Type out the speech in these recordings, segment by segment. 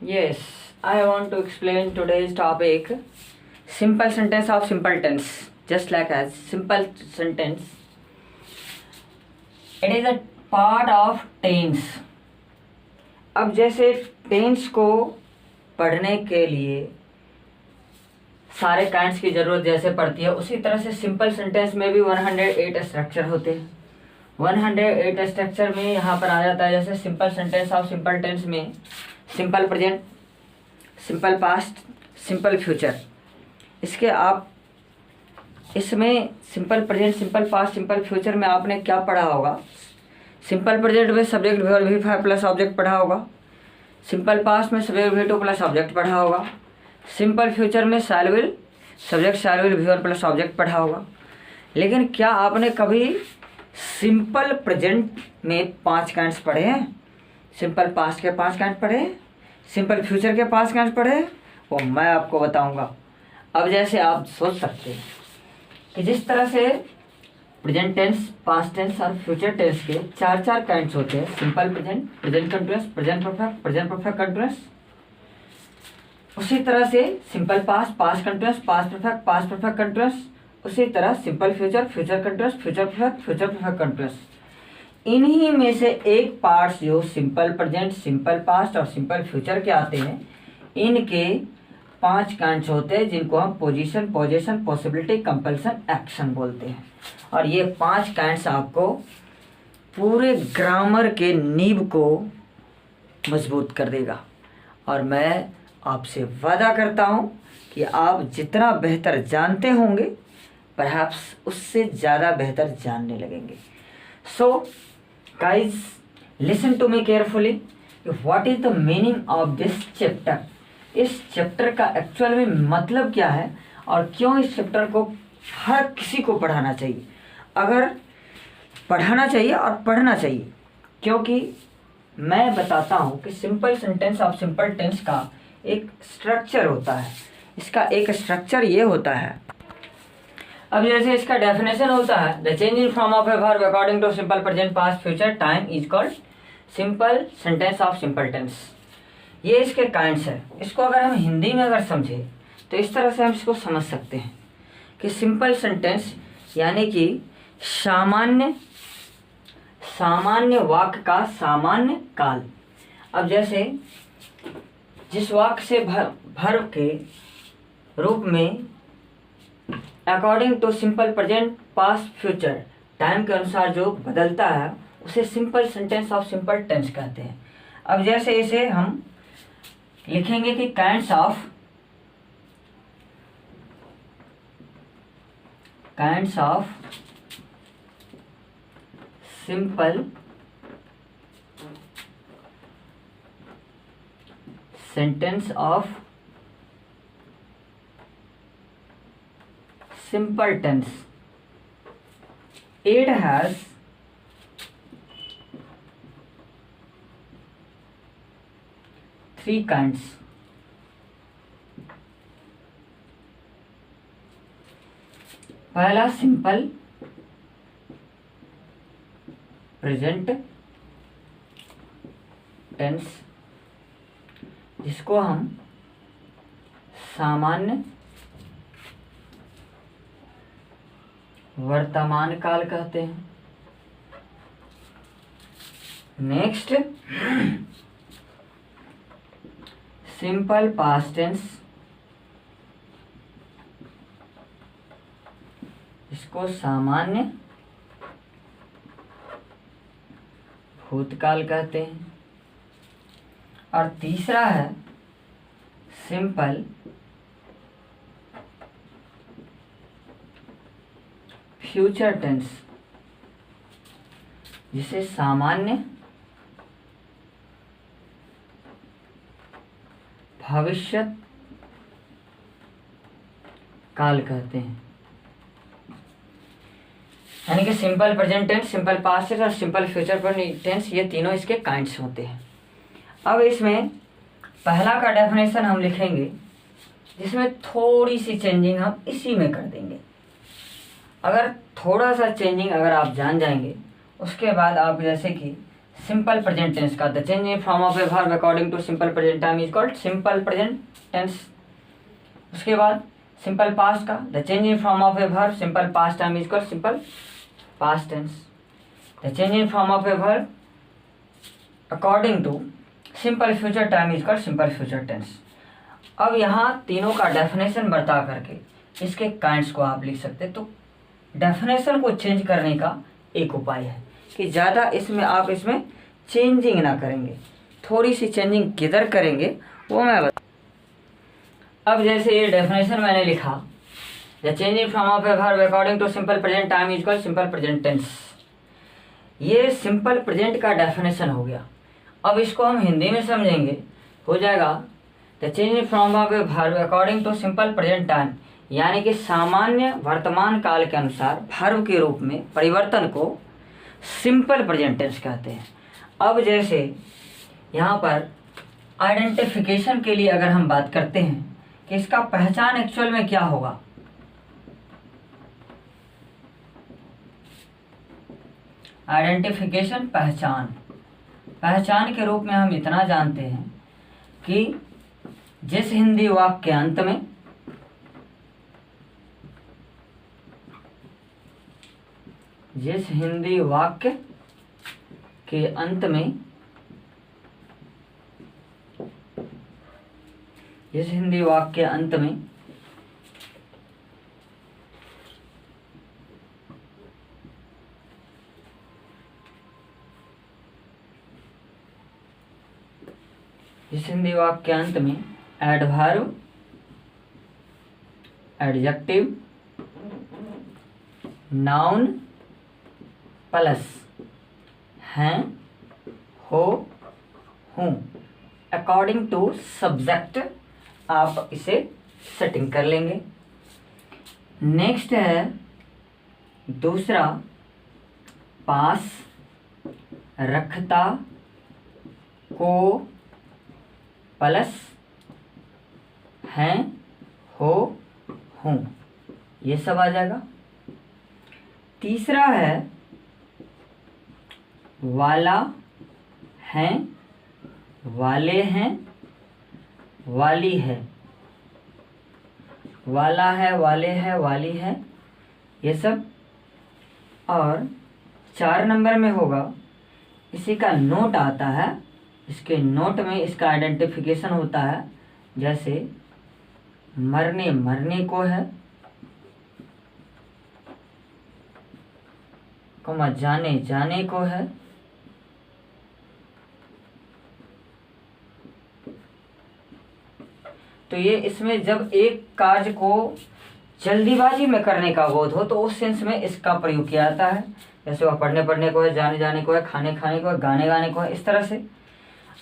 Yes, I want to explain today's topic simple sentence of simple tense. Just like as simple sentence, it is a part of tense. अब जैसे tense को पढ़ने के लिए सारे kinds की ज़रूरत जैसे पड़ती है, उसी तरह से सिंपल सेंटेंस में भी 108 स्ट्रक्चर होते हैं। 108 स्ट्रक्चर में यहाँ पर आ जाता है, जैसे simple sentence of simple tense में simple present, simple past, simple future. इसके आप इसमें simple present, simple past, simple future में आपने क्या पढ़ा होगा? सिंपल प्रेजेंट में सब्जेक्ट वर्ब वी5 प्लस ऑब्जेक्ट पढ़ा होगा। सिंपल पास्ट में सब्जेक्ट वी2 प्लस ऑब्जेक्ट पढ़ा होगा। सिंपल फ्यूचर में shall will subject shall will वी1 प्लस ऑब्जेक्ट पढ़ा होगा। लेकिन क्या आपने कभी सिंपल प्रेजेंट में 5 काइंड्स पढ़े हैं? सिंपल पास्ट के 5 काइंड पढ़े हैं? सिंपल फ्यूचर के 5 काइंड पढ़े हैं? वो मैं आपको बताऊंगा। अब जैसे आप सोच सकते हैं कि जिस तरह से प्रेजेंट टेंस, पास्ट टेंस और फ्यूचर टेंस के 4 काइंड्स होते हैं, simple present, present continuous, present perfect, present perfect continuous, उसी तरह से simple past, past continuous, past perfect continuous, उसी तरह simple future, future continuous, future perfect continuous. इन्हीं में से एक पार्ट्स जो सिंपल प्रेजेंट, सिंपल पास्ट और सिंपल फ्यूचर के आते हैं, इनके 5 काइंड्स होते हैं जिनको हम position, possession, possibility, compulsion, action बोलते हैं। और ये 5 काइंड्स आपको पूरे ग्रामर के नींव को मजबूत कर देगा। और मैं आपसे वादा करता हूँ कि आप जितना बेहतर जानते होंगे, परहैप्स उससे ज़्यादा बेहतर जानने लगेंगे। So guys, listen to me carefully. What is the meaning of this chapter? इस चैप्टर का एक्चुअल में मतलब क्या है और क्यों इस चैप्टर को हर किसी को पढ़ाना चाहिए? अगर पढ़ाना चाहिए और पढ़ना चाहिए, क्योंकि मैं बताता हूँ कि simple sentence of simple tense का एक स्ट्रक्चर होता है। इसका एक स्ट्रक्चर ये होता है। अब जैसे इसका डेफिनेशन होता है, the change in form of a verb according to simple present, past, future time is called simple sentence of simple tense. ये इसके काइंड्स है। इसको अगर हम हिंदी में अगर समझें तो इस तरह से हम इसको समझ सकते हैं कि सिंपल सेंटेंस यानी कि सामान्य वाक्य का सामान्य काल। अब जैसे जिस वाक्य से वर्ब के रूप में according to simple present, past, future time के अनुसार जो बदलता है, उसे simple sentence of simple tense कहते हैं। अब जैसे इसे हम लिखेंगे कि kinds of simple sentence of simple tense. It has three kinds. पहला सिंपल प्रेजेंट टेंस, जिसको हम सामान्य वर्तमान काल कहते हैं। नेक्स्ट सिंपल पास्ट टेंस, इसको सामान्य भूतकाल कहते हैं। और तीसरा है सिंपल फ्यूचर टेंस, जिसे सामान्य भविष्य काल कहते हैं। यानी कि simple present tense, simple past tense और सिंपल फ्यूचर टेंस, ये तीनों इसके काइंड्स होते हैं। अब इसमें पहला का डेफिनेशन हम लिखेंगे, जिसमें थोड़ी सी चेंजिंग हम इसी में कर देंगे। अगर थोड़ा सा चेंजिंग अगर आप जान जाएंगे, उसके बाद आप जैसे कि सिंपल प्रेजेंट टेंस का the change in form of a verb according to simple present time is called simple present tense. उसके बाद सिंपल पास्ट का the change in form of a verb simple past time is called simple past tense. The change in form of a verb according to simple future time is called simple future tense. अब यहाँ तीनों का definition बता करके इसके kinds को आप लिख सकते हैं। तो डेफिनेशन को चेंज करने का एक उपाय है कि ज़्यादा इसमें आप इसमें चेंजिंग ना करेंगे, थोड़ी सी चेंजिंग किधर करेंगे वो मैं बता। अब जैसे ये डेफिनेशन मैंने लिखा, the change in form of a verb according to simple present time is called simple present tense. ये सिंपल प्रेजेंट का डेफिनेशन हो गया। अब इसको हम हिंदी में समझेंगे, हो जाएगा the change in form of a verb according to simple present time, यानी कि सामान्य वर्तमान काल के अनुसार वर्ब के रूप में परिवर्तन को सिंपल प्रेजेंट टेंस कहते हैं। अब जैसे यहाँ पर आइडेंटिफिकेशन के लिए अगर हम बात करते हैं कि इसका पहचान एक्चुअल में क्या होगा, आइडेंटिफिकेशन पहचान, पहचान के रूप में हम इतना जानते हैं कि जिस हिंदी वाक्य के अंत में जिस हिंदी वाक्य के अंत में जिस हिंदी वाक्य के अंत में जिस हिंदी वाक्य के अंत में एडवर्ब, एडजेक्टिव, नाउन प्लस हैं, हो, हूँ अकॉर्डिंग टू सब्जेक्ट आप इसे सेटिंग कर लेंगे। नेक्स्ट है दूसरा, पास, रखता, को प्लस हैं, हो, हूँ, ये सब आ जाएगा। तीसरा है वाला, हैं, वाले हैं, वाली है, वाला है, वाले है, वाली है, ये सब। और 4 नंबर में होगा, इसी का नोट आता है, इसके नोट में इसका आइडेंटिफिकेशन होता है। जैसे मरने, मरने को है, कमा जाने, जाने को है, तो ये इसमें जब एक कार्य को जल्दीबाजी में करने का बोध हो तो उस सेंस में इसका प्रयोग किया जाता है। जैसे वह पढ़ने पढ़ने को है, जाने जाने को है, खाने खाने को है, गाने गाने को है, इस तरह से।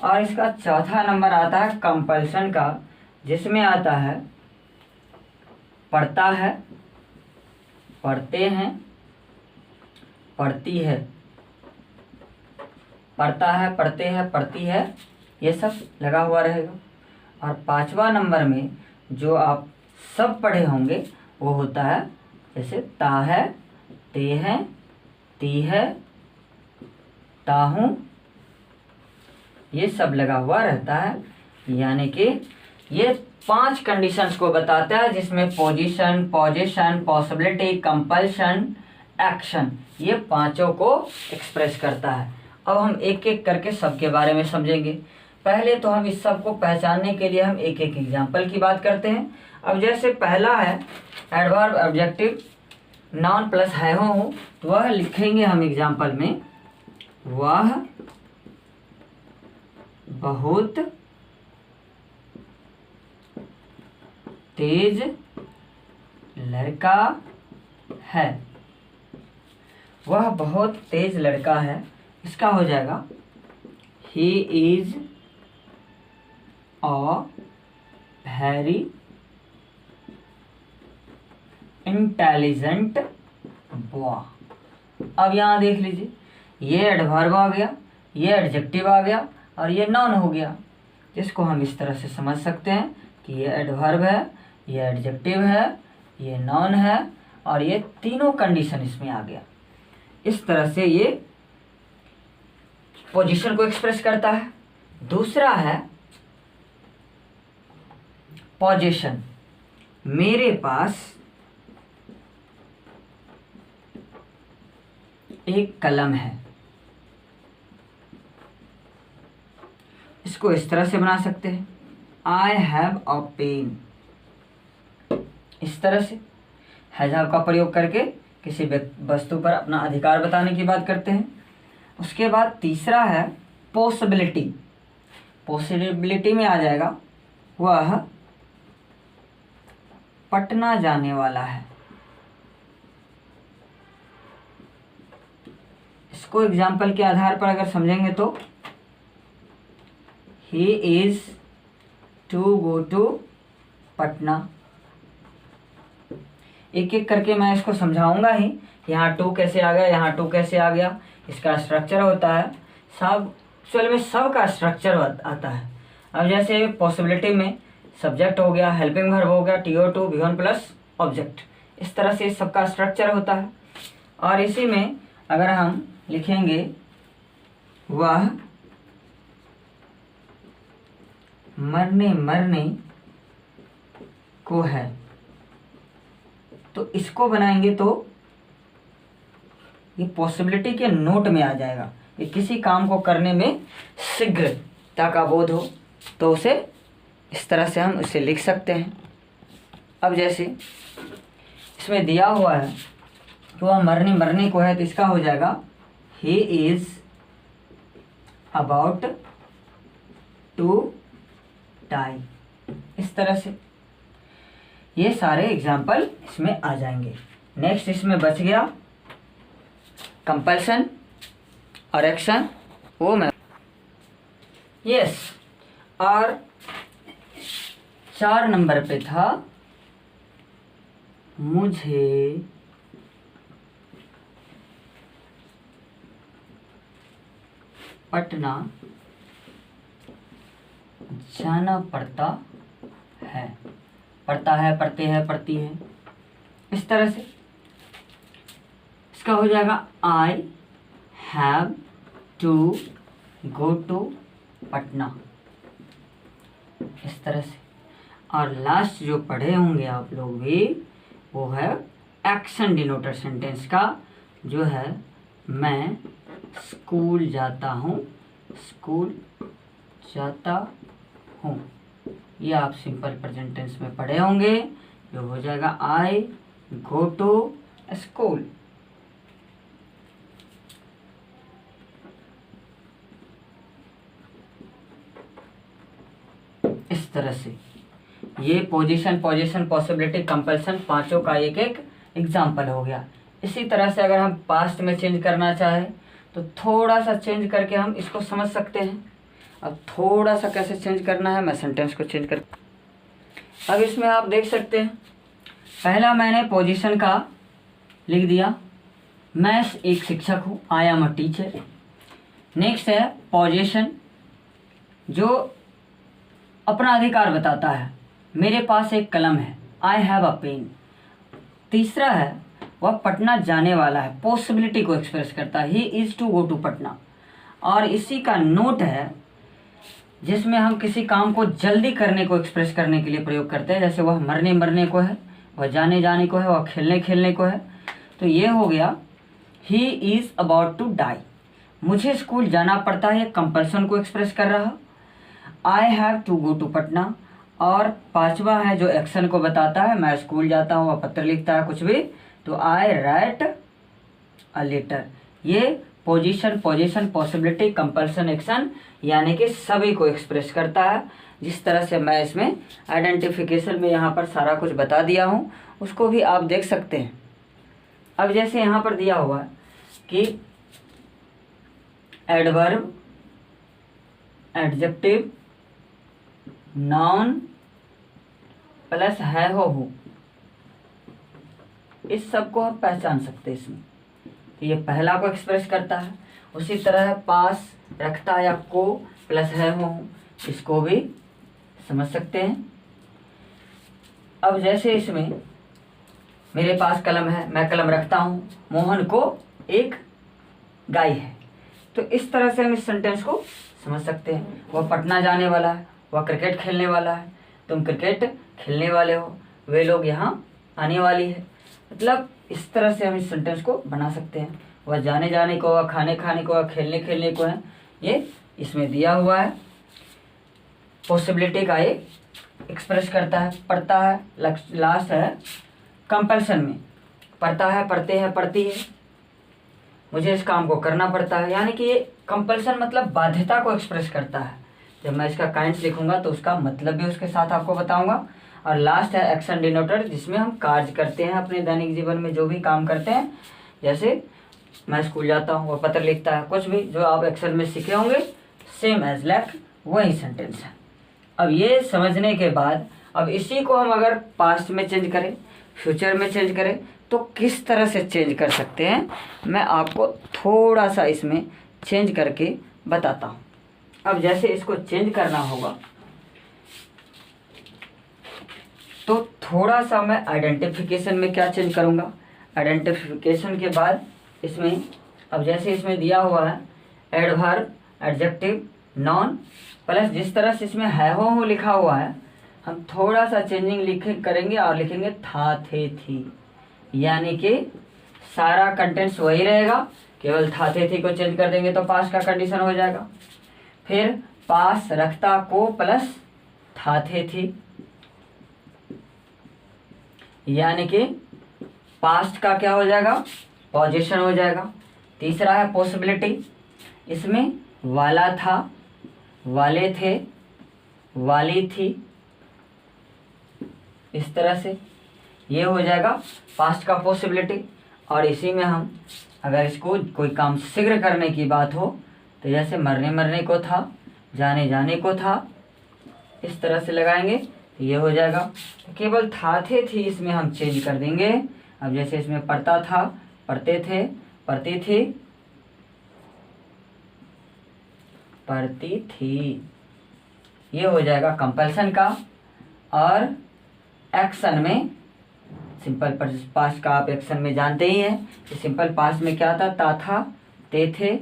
और इसका चौथा नंबर आता है कंपल्सन का, जिसमें आता है पढ़ता है, पढ़ते हैं, पढ़ती है, पढ़ता है, पढ़ते हैं, पढ़ती है, ये सब लगा हुआ रहेगा। और 5वां नंबर में जो आप सब पढ़े होंगे वो होता है जैसे ता है, ते हैं, ती है, ताहूँ, ये सब लगा हुआ रहता है। यानी कि ये 5 कंडीशंस को बताता है, जिसमें position, position, possibility, compulsion, action, ये 5 को एक्सप्रेस करता है। अब हम एक एक करके सबके बारे में समझेंगे। पहले तो हम इस सब को पहचानने के लिए हम एक एक एग्जाम्पल की बात करते हैं। अब जैसे पहला है एडवर्ब, ऑब्जेक्टिव, नाउन प्लस है, हो, तो वह लिखेंगे हम एग्जाम्पल में, वह बहुत तेज लड़का है। वह बहुत तेज लड़का है, इसका हो जाएगा he is a very intelligent boy. अब यहाँ देख लीजिए, ये एडवर्ब आ गया, ये एडजेक्टिव आ गया और ये नाउन हो गया, जिसको हम इस तरह से समझ सकते हैं कि ये एडवर्ब है, ये एडजेक्टिव है, ये नाउन है और ये तीनों कंडीशन इसमें आ गया। इस तरह से ये पोजीशन को एक्सप्रेस करता है। दूसरा है पोजीशन, मेरे पास एक कलम है। इसको इस तरह से बना सकते हैं, आई हैव अ पेन। इस तरह से हैव का प्रयोग करके किसी वस्तु पर अपना अधिकार बताने की बात करते हैं। उसके बाद तीसरा है पॉसिबिलिटी। पॉसिबिलिटी में आ जाएगा वह पटना जाने वाला है। इसको एग्जाम्पल के आधार पर अगर समझेंगे तो he is to go to Patna. एक एक करके मैं इसको समझाऊंगा ही। यहाँ टू कैसे आ गया, यहाँ टू कैसे आ गया, इसका स्ट्रक्चर होता है। सब एक्चुअल में सब का स्ट्रक्चर आता है। अब जैसे पॉसिबिलिटी में सब्जेक्ट हो गया, हेल्पिंग वर्ब हो गया, TO2 V1 प्लस ऑब्जेक्ट, इस तरह से सबका स्ट्रक्चर होता है। और इसी में अगर हम लिखेंगे वह मरने मरने को है, तो इसको बनाएंगे तो ये पॉसिबिलिटी के नोट में आ जाएगा। ये किसी काम को करने में शीघ्रता का बोध हो तो उसे इस तरह से हम इसे लिख सकते हैं। अब जैसे इसमें दिया हुआ है कि वह मरने मरने को है, तो इसका हो जाएगा he is about to die. इस तरह से ये सारे एग्जाम्पल इसमें आ जाएंगे। नेक्स्ट इसमें बच गया कंपल्सन और एक्शन, वो मैं यस। और 4 नंबर पे था मुझे पटना जाना पड़ता है। पढ़ता है, पढ़ते हैं, पढ़ती है, इस तरह से इसका हो जाएगा I have to go to Patna, इस तरह से। और लास्ट जो पढ़े होंगे आप लोग भी, वो है एक्शन डिनोटर सेंटेंस का, जो है मैं स्कूल जाता हूँ, स्कूल जाता हूँ। ये आप सिंपल प्रेजेंट टेंस में पढ़े होंगे, जो हो जाएगा आई गो टू स्कूल। इस तरह से ये पोजीशन, पोजीशन, पॉसिबिलिटी, कंपल्सन, पांचों का एक एक एग्जाम्पल हो गया। इसी तरह से अगर हम पास्ट में चेंज करना चाहें तो थोड़ा सा चेंज करके हम इसको समझ सकते हैं। अब थोड़ा सा कैसे चेंज करना है, मैं सेंटेंस को चेंज कर, अब इसमें आप देख सकते हैं, पहला मैंने पोजीशन का लिख दिया, मैं एक शिक्षक हूँ, I am a teacher. Next है पोजीशन, जो अपना अधिकार बताता है, मेरे पास एक कलम है, आई हैव अ पेन। तीसरा है वह पटना जाने वाला है, पॉसिबिलिटी को एक्सप्रेस करता है, he is to go to Patna. और इसी का नोट है जिसमें हम किसी काम को जल्दी करने को एक्सप्रेस करने के लिए प्रयोग करते हैं, जैसे वह मरने मरने को है, वह जाने जाने को है, वह खेलने खेलने को है। तो ये हो गया he is about to die, मुझे स्कूल जाना पड़ता है, कंपल्सन को एक्सप्रेस कर रहा। I have to go to Patna. और पांचवा है जो एक्शन को बताता है, मैं स्कूल जाता हूँ, वह पत्र लिखता है, कुछ भी, तो आई राइट अ लेटर। ये position, position, possibility, compulsion, action, यानी कि सभी को एक्सप्रेस करता है। जिस तरह से मैं इसमें आइडेंटिफिकेशन में यहाँ पर सारा कुछ बता दिया हूँ, उसको भी आप देख सकते हैं। अब जैसे यहाँ पर दिया हुआ है कि एडवर्ब, एडजेक्टिव, नाउन प्लस है हो, इस सब को हम पहचान सकते हैं इसमें। तो ये पहला को एक्सप्रेस करता है। उसी तरह पास रखता या को प्लस है हो, इसको भी समझ सकते हैं। अब जैसे इसमें मेरे पास कलम है, मैं कलम रखता हूँ, मोहन को एक गाय है, तो इस तरह से हम इस सेंटेंस को समझ सकते हैं। वह पटना जाने वाला है, वह क्रिकेट खेलने वाला है, तुम क्रिकेट खेलने वाले हो, वे लोग यहाँ आने वाली है। मतलब इस तरह से हम इस सेंटेंस को बना सकते हैं। वह जाने जाने को, वह खाने खाने को, वह खेलने खेलने को है, ये इसमें दिया हुआ है। पॉसिबिलिटी का ये एक्सप्रेस करता है। पढ़ता है, लास्ट है कंपल्सन में, पढ़ता है, पढ़ते हैं, पढ़ती है, मुझे इस काम को करना पड़ता है। यानी कि ये कंपल्सन मतलब बाध्यता को एक्सप्रेस करता है। जब मैं इसका काइंड्स लिखूंगा तो उसका मतलब भी उसके साथ आपको बताऊंगा। और लास्ट है एक्शन डिनोटेड, जिसमें हम कार्य करते हैं अपने दैनिक जीवन में, जो भी काम करते हैं। जैसे मैं स्कूल जाता हूँ, वह पत्र लिखता है, कुछ भी जो आप एक्सेल में सीखे होंगे, सेम एज लाइक वही सेंटेंस है। अब ये समझने के बाद अब इसी को हम अगर पास्ट में चेंज करें, फ्यूचर में चेंज करें, तो किस तरह से चेंज कर सकते हैं, मैं आपको थोड़ा सा इसमें चेंज करके बताता हूँ। अब जैसे इसको चेंज करना होगा तो थोड़ा सा मैं आइडेंटिफिकेशन में क्या चेंज करूँगा। आइडेंटिफिकेशन के बाद इसमें अब जैसे इसमें दिया हुआ है एडवर्ब, एडजेक्टिव, नॉन, प्लस जिस तरह से इसमें है हो लिखा हुआ है, हम थोड़ा सा चेंजिंग करेंगे और लिखेंगे था, थे, थी। यानी कि सारा कंटेंट्स वही रहेगा, केवल था, थे, थी को चेंज कर देंगे तो पास्ट का कंडीशन हो जाएगा। फिर पास, रखता को प्लस था, थे, थी, यानी कि पास्ट का क्या हो जाएगा, पोजीशन हो जाएगा। तीसरा है पॉसिबिलिटी, इसमें वाला था, वाले थे, वाली थी, इस तरह से ये हो जाएगा पास्ट का पॉसिबिलिटी। और इसी में हम अगर इसको कोई काम शीघ्र करने की बात हो तो जैसे मरने मरने को था, जाने जाने को था, इस तरह से लगाएंगे तो ये हो जाएगा। केवल था, थे, थी इसमें हम चेंज कर देंगे। अब जैसे इसमें पढ़ता था, पढ़ते थे, पढ़ती थी, पढ़ती थी, ये हो जाएगा कंपल्सन का। और एक्शन में सिंपल पास्ट का आप एक्शन में जानते ही हैं कि सिंपल पास्ट में क्या था, ते थे,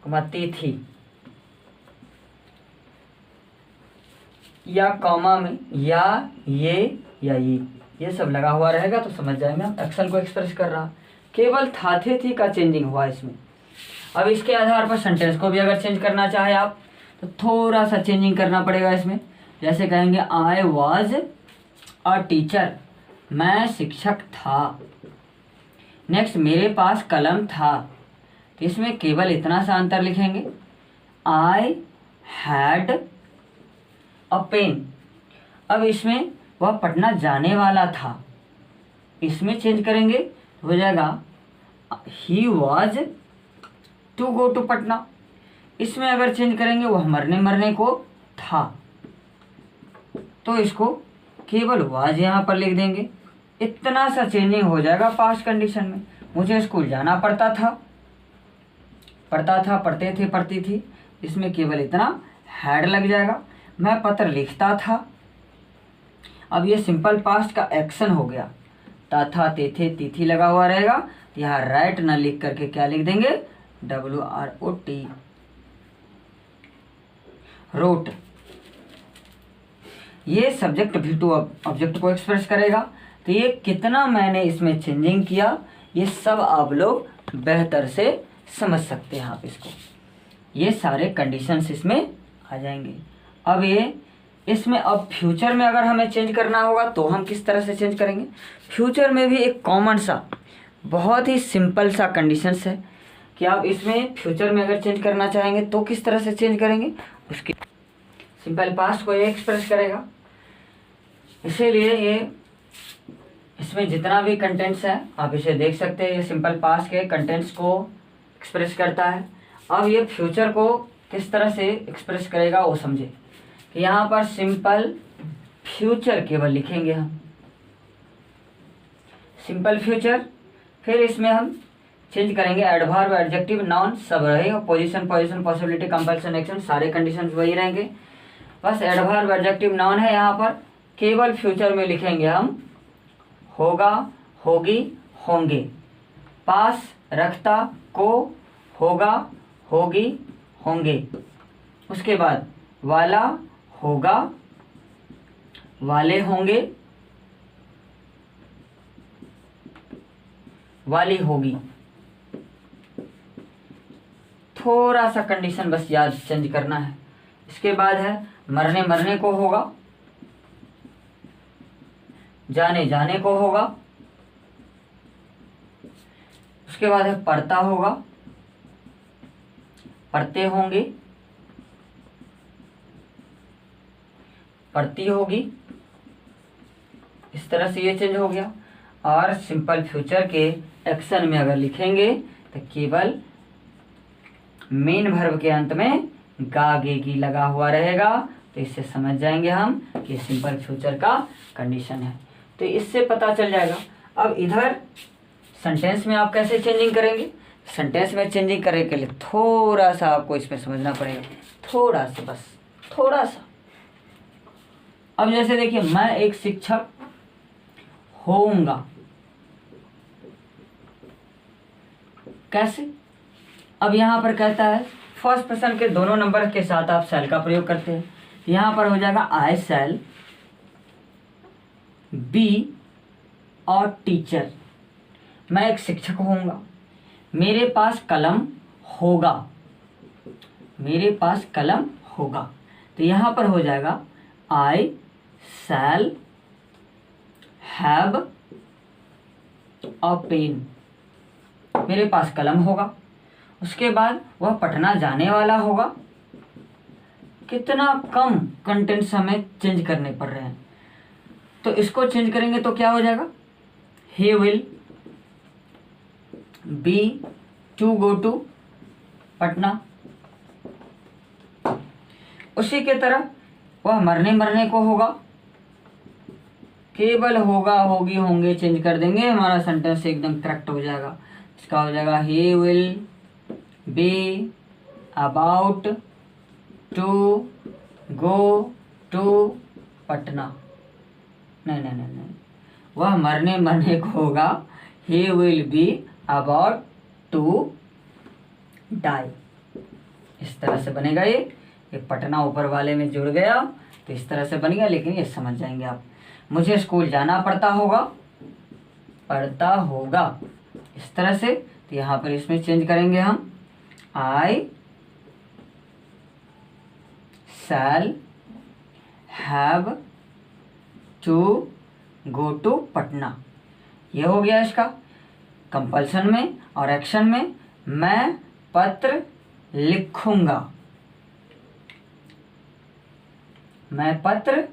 ती थी, या कॉमा में या ये सब लगा हुआ रहेगा तो समझ जाएंगे हम एक्शन को एक्सप्रेस कर रहा। केवल था, थे, थी का चेंजिंग हुआ इसमें। अब इसके आधार पर सेंटेंस को भी अगर चेंज करना चाहे आप तो थोड़ा सा चेंजिंग करना पड़ेगा इसमें। जैसे कहेंगे आई वॉज अ टीचर, मैं शिक्षक था। नेक्स्ट मेरे पास कलम था, तो इसमें केवल इतना सा अंतर लिखेंगे, आई हैड अ पेन। अब इसमें वह पटना जाने वाला था, इसमें चेंज करेंगे हो जाएगा he was to go to Patna. इसमें अगर चेंज करेंगे वह मरने को था, तो इसको केवल वाज यहाँ पर लिख देंगे। इतना सा चेंजिंग हो जाएगा पास्ट कंडीशन में। मुझे स्कूल जाना पड़ता था, पढ़ते थे, पढ़ती थी, इसमें केवल इतना हैड लग जाएगा। मैं पत्र लिखता था, अब ये सिंपल पास्ट का एक्शन हो गया, था, ते थे, तिथि लगा हुआ रहेगा। यहाँ राइट न लिख करके क्या लिख देंगे, WROT, रोट। ये सब्जेक्ट भी टू ऑब्जेक्ट को एक्सप्रेस करेगा। तो ये कितना मैंने इसमें चेंजिंग किया, ये सब आप लोग बेहतर से समझ सकते हैं आप इसको। ये सारे कंडीशंस इसमें आ जाएंगे। अब ये इसमें अब फ्यूचर में अगर हमें चेंज करना होगा तो हम किस तरह से चेंज करेंगे। फ्यूचर में भी एक कॉमन सा बहुत ही सिंपल सा कंडीशंस है कि आप इसमें फ्यूचर में अगर चेंज करना चाहेंगे तो किस तरह से चेंज करेंगे। उसके सिंपल पास्ट को ये एक्सप्रेस करेगा, इसीलिए ये इसमें जितना भी कंटेंट्स है आप इसे देख सकते हैं। ये सिंपल पास्ट के कंटेंट्स को एक्सप्रेस करता है। अब ये फ्यूचर को किस तरह से एक्सप्रेस करेगा वो समझे कि यहाँ पर सिंपल फ्यूचर केवल लिखेंगे हम, सिंपल फ्यूचर। फिर इसमें हम चेंज करेंगे एडवर्ब, एडजेक्टिव, नाउन सब रहेगा। पोजीशन, पॉसिबिलिटी, कंपल्सन, एक्शन सारे कंडीशंस वही रहेंगे। बस एडवर्ब, एडजेक्टिव, नाउन है यहाँ पर। केवल फ्यूचर में लिखेंगे हम होगा, होगी, होंगे। पास, रखता को, होगा, होगी, होंगे। उसके बाद वाला, होगा, वाले होंगे, वाली होगी। थोड़ा सा कंडीशन बस याद चेंज करना है। इसके बाद है मरने मरने को होगा, जाने जाने को होगा। उसके बाद है पढ़ता होगा, पढ़ते होंगे, पढ़ती होगी। इस तरह से ये चेंज हो गया। और सिंपल फ्यूचर के एक्शन में अगर लिखेंगे तो केवल मेन वर्ब के अंत में गा गे गी लगा हुआ रहेगा। तो इससे समझ जाएंगे हम कि सिंपल फ्यूचर का कंडीशन है। तो इससे पता चल जाएगा। अब इधर सेंटेंस में आप कैसे चेंजिंग करेंगे? सेंटेंस में चेंजिंग करने के लिए थोड़ा सा आपको इसमें समझना पड़ेगा, थोड़ा सा, बस थोड़ा सा। अब जैसे देखिए, मैं एक शिक्षक होऊंगा। कैसे? अब यहां पर कहता है फर्स्ट पर्सन के दोनों नंबर के साथ आप शैल का प्रयोग करते हैं। यहां पर हो जाएगा आई शैल बी और टीचर। मैं एक शिक्षक होऊंगा, मेरे पास कलम होगा, मेरे पास कलम होगा। तो यहां पर हो जाएगा आई शैल हैव अ पेन। मेरे पास कलम होगा। उसके बाद वह पटना जाने वाला होगा। कितना कम कंटेंट्स हमें चेंज करने पड़ रहे हैं। तो इसको चेंज करेंगे तो क्या हो जाएगा? He will be to go to Patna. उसी के तरह वह मरने मरने को होगा। केवल होगा, होगी, होंगे चेंज कर देंगे, हमारा सेंटेंस एकदम करेक्ट हो जाएगा। इसका हो जाएगा he will be about to go to Patna. नहीं नहीं नहीं नहीं, वह मरने मरने को होगा। He will be about to die. इस तरह से बनेगा। ये पटना ऊपर वाले में जुड़ गया तो इस तरह से बन गया। लेकिन ये समझ जाएंगे आप। मुझे स्कूल जाना पड़ता होगा, पड़ता होगा, इस तरह से। तो यहाँ पर इसमें चेंज करेंगे हम I shall have to go to Patna. ये हो गया इसका कंपल्सन में। और एक्शन में मैं पत्र लिखूंगा, मैं पत्र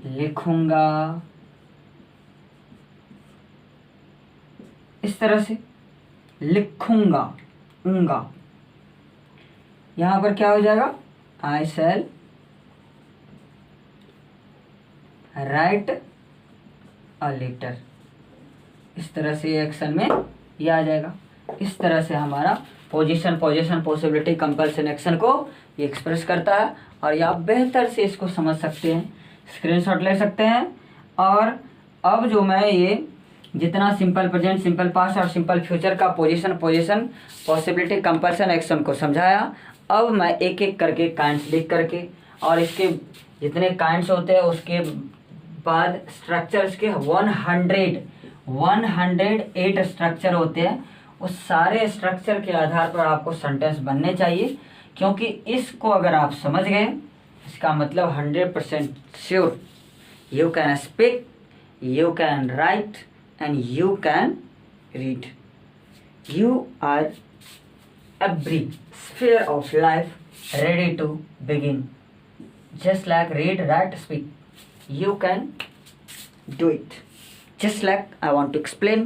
लिखूंगा। इस तरह से लिखूंगा, ऊंगा। यहां पर क्या हो जाएगा? आई शैल राइट अ लेटर। इस तरह से एक्शन में ये आ जाएगा। इस तरह से हमारा पोजीशन, पॉसिबिलिटी, कंपल्सन, एक्शन को ये एक्सप्रेस करता है। और ये आप बेहतर से इसको समझ सकते हैं, स्क्रीनशॉट ले सकते हैं। और अब जो मैं ये जितना सिंपल प्रेजेंट, सिंपल पास्ट और सिंपल फ्यूचर का पोजीशन, पॉसिबिलिटी, कंपल्सन, एक्शन को समझाया, अब मैं एक एक करके काइंड्स लिख करके और इसके जितने काइंड्स होते हैं उसके बाद स्ट्रक्चर्स के 108 स्ट्रक्चर होते हैं। उस सारे स्ट्रक्चर के आधार पर आपको सेंटेंस बनने चाहिए। क्योंकि इसको अगर आप समझ गए, इसका मतलब 100% sure you can speak, you can write and you can read. You are every sphere of life ready to begin. Just like read, write, speak, you can do it. Just like I want to explain